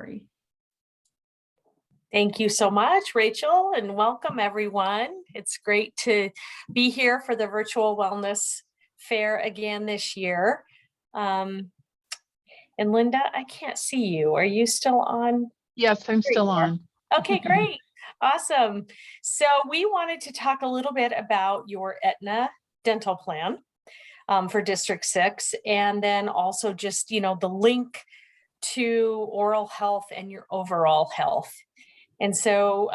January. Thank you so much, Rachel, and welcome everyone. It's great to be here for the virtual wellness fair again this year. And Linda, I can't see you. Are you still on? Yes, I'm still on. Okay, great. Awesome. So we wanted to talk a little bit about your Aetna dental plan for District 6, and then also just, the link to oral health and your overall health. And so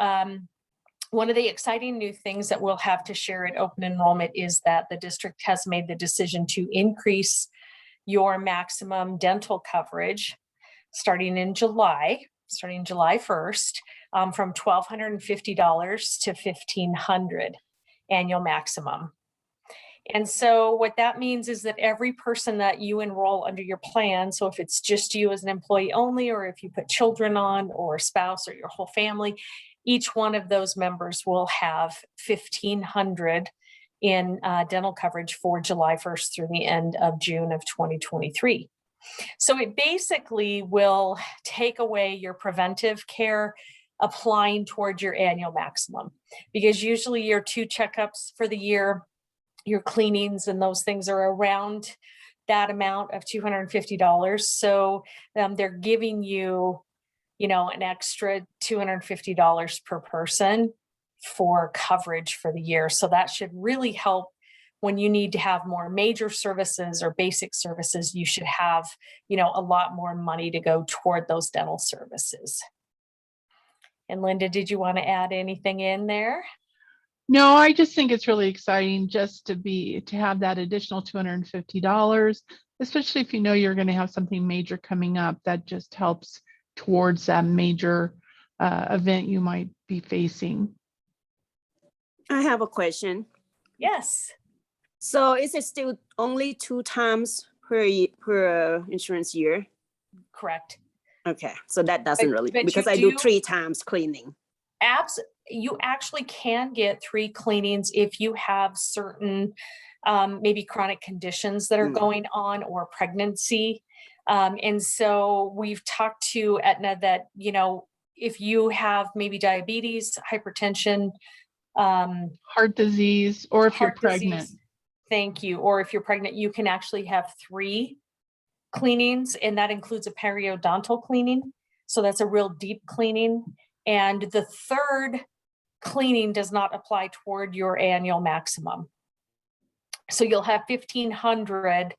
one of the exciting new things that we'll have to share at open enrollment is that the district has made the decision to increase your maximum dental coverage starting July 1st, from $1,250 to $1,500 annual maximum. And so what that means is that every person that you enroll under your plan, so if it's just you as an employee only, or if you put children on or a spouse or your whole family, each one of those members will have $1,500 in dental coverage for July 1st through the end of June of 2023. So it basically will take away your preventive care applying towards your annual maximum, because usually your 2 checkups for the year, your cleanings and those things are around that amount of $250. So they're giving you, an extra $250 per person for coverage for the year. So that should really help when you need to have more major services or basic services. You should have, a lot more money to go toward those dental services. And Linda, did you want to add anything in there? No, I just think it's really exciting just to have that additional $250, especially if you're going to have something major coming up. That just helps towards that major event you might be facing. I have a question. Yes. So is it still only 2 times per insurance year? Correct. Okay, so that doesn't but because I do 3 times cleaning. You actually can get 3 cleanings if you have certain maybe chronic conditions that are going on, or pregnancy. And so we've talked to Aetna that, if you have maybe diabetes, hypertension, heart disease, or if you're pregnant. Thank you. Or if you're pregnant, you can actually have 3 cleanings, and that includes a periodontal cleaning. So that's a real deep cleaning. And the 3rd cleaning does not apply toward your annual maximum. So you'll have $1,500,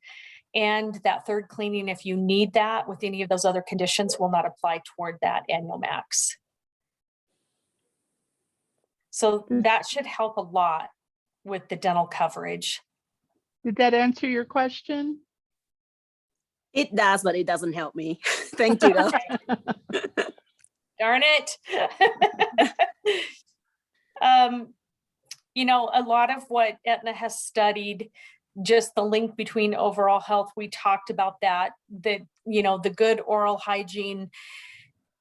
and that 3rd cleaning, if you need that with any of those other conditions, will not apply toward that annual max. So that should help a lot with the dental coverage. Did that answer your question? It does, but it doesn't help me. Thank you. Darn it. A lot of what Aetna has studied, just the link between overall health, we talked about that, the good oral hygiene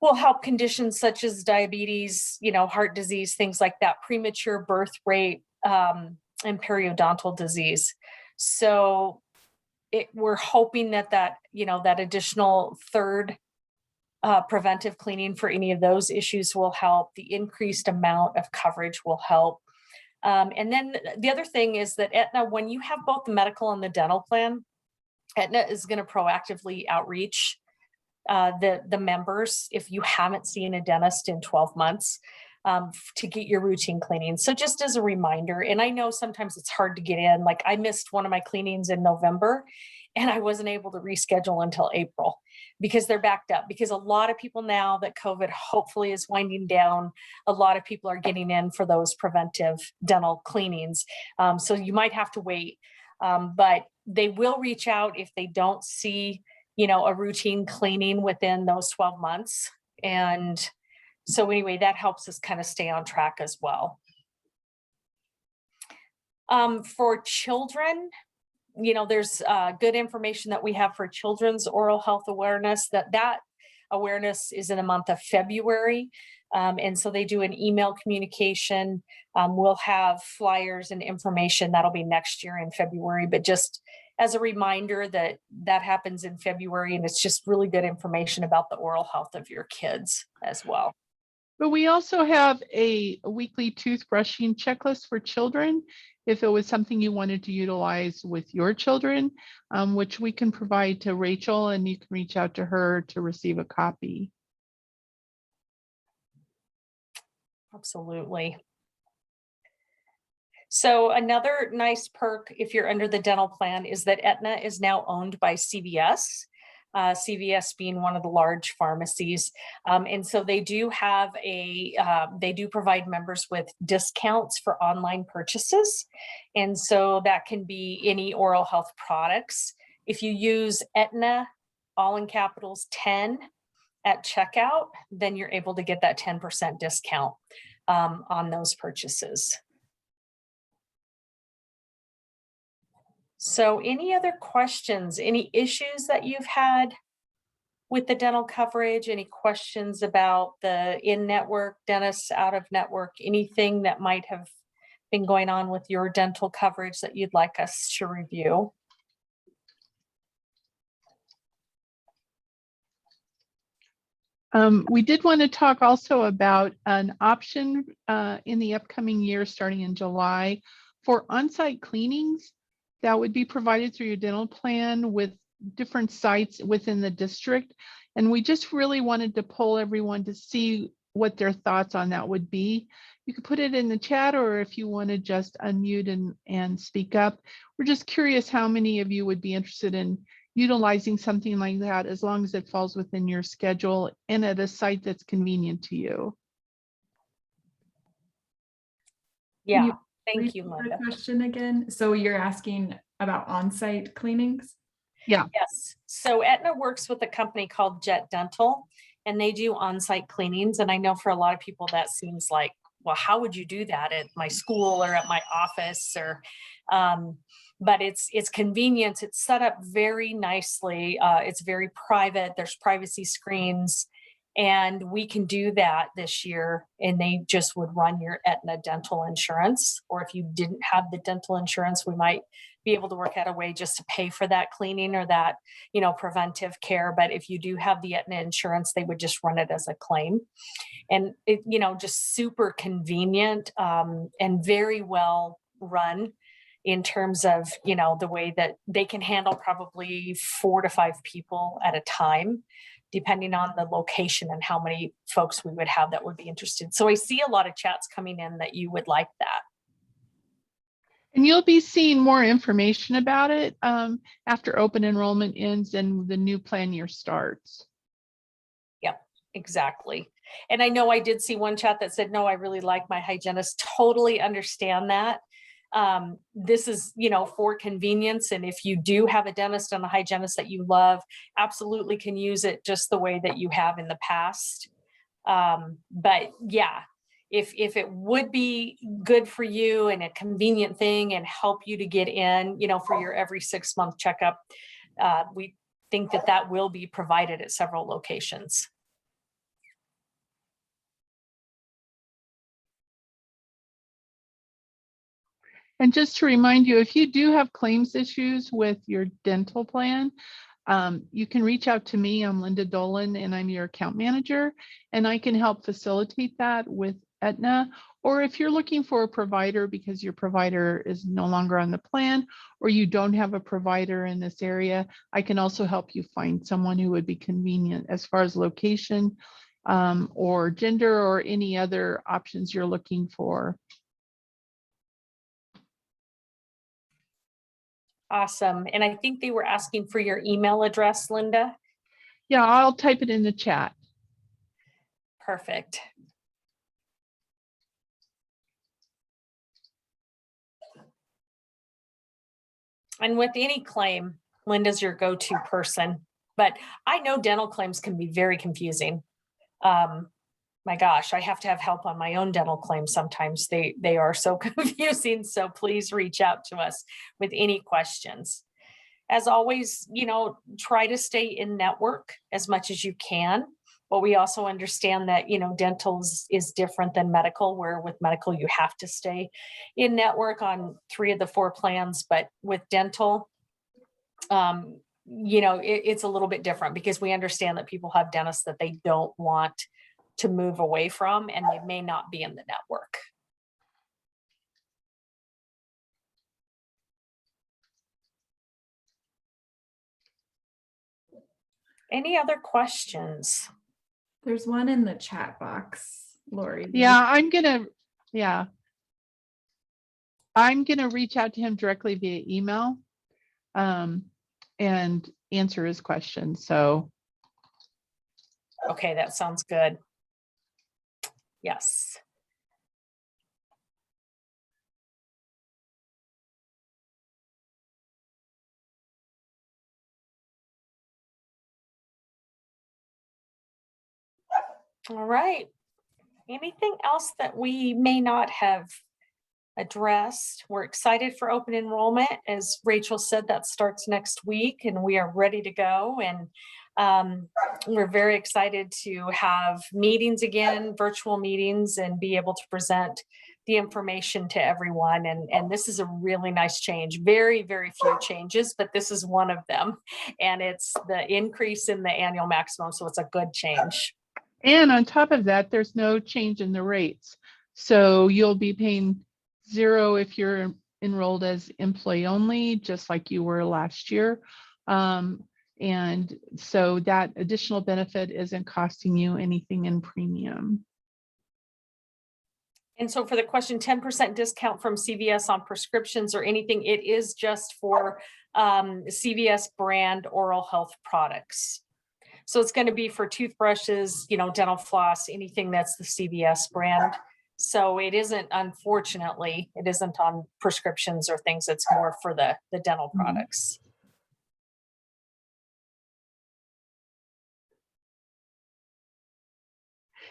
will help conditions such as diabetes, heart disease, things like that, premature birth rate, and periodontal disease. So we're hoping that additional 3rd preventive cleaning for any of those issues will help. The increased amount of coverage will help. And then the other thing is that Aetna, when you have both the medical and the dental plan, Aetna is going to proactively outreach the members if you haven't seen a dentist in 12 months to get your routine cleaning. So just as a reminder, and I know sometimes it's hard to get in, like I missed one of my cleanings in November and I wasn't able to reschedule until April because they're backed up, because a lot of people, now that COVID hopefully is winding down, a lot of people are getting in for those preventive dental cleanings. So you might have to wait, but they will reach out if they don't see, a routine cleaning within those 12 months. And so anyway, that helps us kind of stay on track as well. For children, there's good information that we have for children's oral health awareness. That awareness is in the month of February. And so they do an email communication. We'll have flyers and information that'll be next year in February, but just as a reminder that that happens in February, and it's just really good information about the oral health of your kids as well. But we also have a weekly toothbrushing checklist for children. If it was something you wanted to utilize with your children, which we can provide to Rachel, and you can reach out to her to receive a copy. Absolutely. So another nice perk if you're under the dental plan is that Aetna is now owned by CVS. CVS being one of the large pharmacies. And so they do have they do provide members with discounts for online purchases. And so that can be any oral health products. If you use Aetna, all in capitals 10 at checkout, then you're able to get that 10% discount on those purchases. So any other questions, any issues that you've had with the dental coverage, any questions about the in-network dentists, out-of-network, anything that might have been going on with your dental coverage that you'd like us to review? We did want to talk also about an option in the upcoming year, starting in July, for on-site cleanings that would be provided through your dental plan with different sites within the district. And we just really wanted to poll everyone to see what their thoughts on that would be. You could put it in the chat, or if you want to just unmute and speak up. We're just curious how many of you would be interested in utilizing something like that, as long as it falls within your schedule and at a site that's convenient to you. Yeah, thank you, Linda. Question again. So you're asking about on-site cleanings? Yeah. Yes. So Aetna works with a company called Jet Dental, and they do on-site cleanings. And I know for a lot of people that seems like, well, how would you do that at my school or at my office? Or, but it's convenience. It's set up very nicely. It's very private. There's privacy screens, and we can do that this year. And they just would run your Aetna dental insurance. Or if you didn't have the dental insurance, we might be able to work out a way just to pay for that cleaning or that, preventive care. But if you do have the Aetna insurance, they would just run it as a claim. And it, just super convenient and very well run in terms of, the way that they can handle probably 4 to 5 people at a time, depending on the location and how many folks we would have that would be interested. So I see a lot of chats coming in that you would like that. And you'll be seeing more information about it after open enrollment ends and the new plan year starts. Yep, exactly. And I know I did see one chat that said, no, I really like my hygienist. Totally understand that. This is, for convenience. And if you do have a dentist and a hygienist that you love, absolutely can use it just the way that you have in the past. But yeah, if it would be good for you and a convenient thing and help you to get in, for your every 6-month checkup, we think that will be provided at several locations. And just to remind you, if you do have claims issues with your dental plan, you can reach out to me. I'm Linda Dolan, and I'm your account manager, and I can help facilitate that with Aetna. Or if you're looking for a provider because your provider is no longer on the plan, or you don't have a provider in this area, I can also help you find someone who would be convenient as far as location or gender or any other options you're looking for. Awesome. And I think they were asking for your email address, Linda. Yeah, I'll type it in the chat. Perfect. And with any claim, Linda's your go-to person. But I know dental claims can be very confusing. My gosh, I have to have help on my own dental claims. Sometimes they are so confusing. So please reach out to us with any questions. As always, try to stay in network as much as you can. But we also understand that, dental is different than medical, where with medical, you have to stay in network on 3 of the 4 plans. But with dental, it's a little bit different because we understand that people have dentists that they don't want to move away from, and they may not be in the network. Any other questions? There's one in the chat box, Lori. Yeah, I'm gonna reach out to him directly via email and answer his question. So Okay, that sounds good. Yes. All right. Anything else that we may not have addressed? We're excited for open enrollment. As Rachel said, that starts next week and we are ready to go. And we're very excited to have meetings again, virtual meetings, and be able to present the information to everyone. And this is a really nice change. Very, very few changes, but this is one of them. And it's the increase in the annual maximum. So it's a good change. and on top of that, there's no change in the rates. So you'll be paying $0 if you're enrolled as employee only, just like you were last year. And so that additional benefit isn't costing you anything in premium. And so for the question, 10% discount from CVS on prescriptions or anything, it is just for CVS brand oral health products. So it's going to be for toothbrushes, dental floss, anything that's the CVS brand. So it isn't, unfortunately, it isn't on prescriptions or things. It's more for the dental products.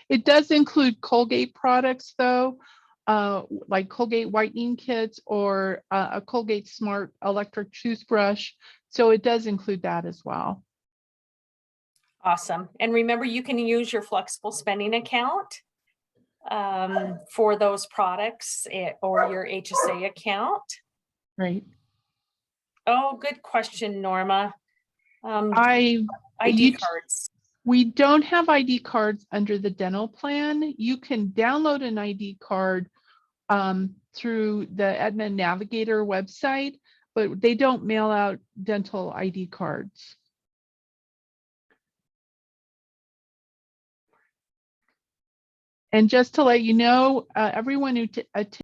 It does include Colgate products though, like Colgate whitening kits or a Colgate Smart electric toothbrush. So it does include that as well. Awesome. And remember, you can use your flexible spending account for those products or your HSA account. Right. Oh, good question, Norma. ID cards. We don't have ID cards under the dental plan. You can download an ID card through the Aetna Navigator website, but they don't mail out dental ID cards. And just to let you know, everyone who attends